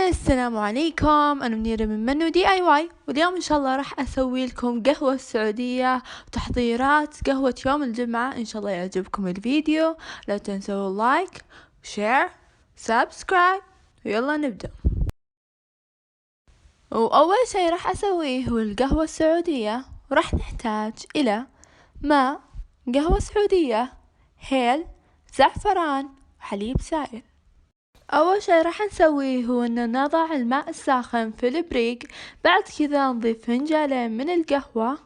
السلام عليكم. أنا منيرة من منو دي اي واي، واليوم إن شاء الله راح أسوي لكم قهوة سعودية وتحضيرات قهوة يوم الجمعة. إن شاء الله يعجبكم الفيديو، لا تنسوا لايك وشير سبسكرايب، ويلا نبدأ. وأول شي راح أسويه هو القهوة السعودية، وراح نحتاج إلى ماء، قهوة سعودية، هيل، زعفران، وحليب سائل. أول شي راح نسويه هو أن نضع الماء الساخن في البريق، بعد كذا نضيف فنجالين من القهوة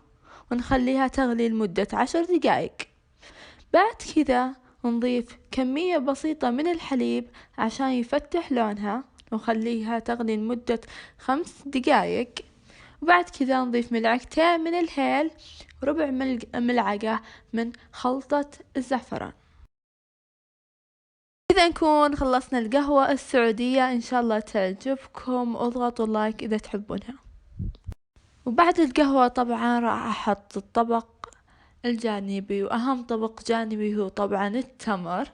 ونخليها تغلي لمدة 10 دقايق. بعد كذا نضيف كمية بسيطة من الحليب عشان يفتح لونها، ونخليها تغلي لمدة 5 دقايق. وبعد كذا نضيف ملعقتين من الهيل وربع ملعقة من خلطة الزعفران. كذا نكون خلصنا القهوة السعودية، إن شاء الله تعجبكم، اضغطوا لايك إذا تحبونها. وبعد القهوة طبعا راح أحط الطبق الجانبي، وأهم طبق جانبي هو طبعا التمر.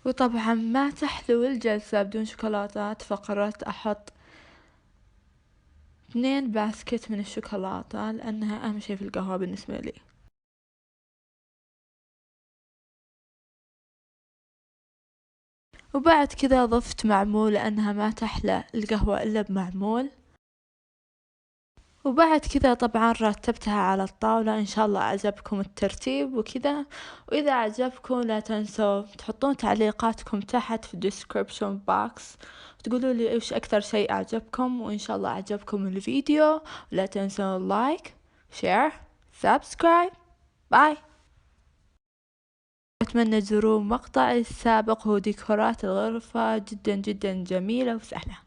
وطبعا ما تحلو الجلسة بدون شوكولاتات، فقررت أحط 2 باسكت من الشوكولاتة لأنها أهم شي في القهوة بالنسبة لي. وبعد كذا ضفت معمول لأنها ما تحلى القهوة إلا بمعمول. وبعد كذا طبعا رتبتها على الطاولة. إن شاء الله عجبكم الترتيب وكذا، وإذا عجبكم لا تنسوا تحطون تعليقاتكم تحت في description box، وتقولوا لي إيش أكثر شيء أعجبكم. وإن شاء الله عجبكم الفيديو، ولا تنسوا لايك شير سبسكرايب. باي. أتمنى تزورون مقطعي السابق، هو ديكورات الغرفة جدا جدا جميلة وسهلة.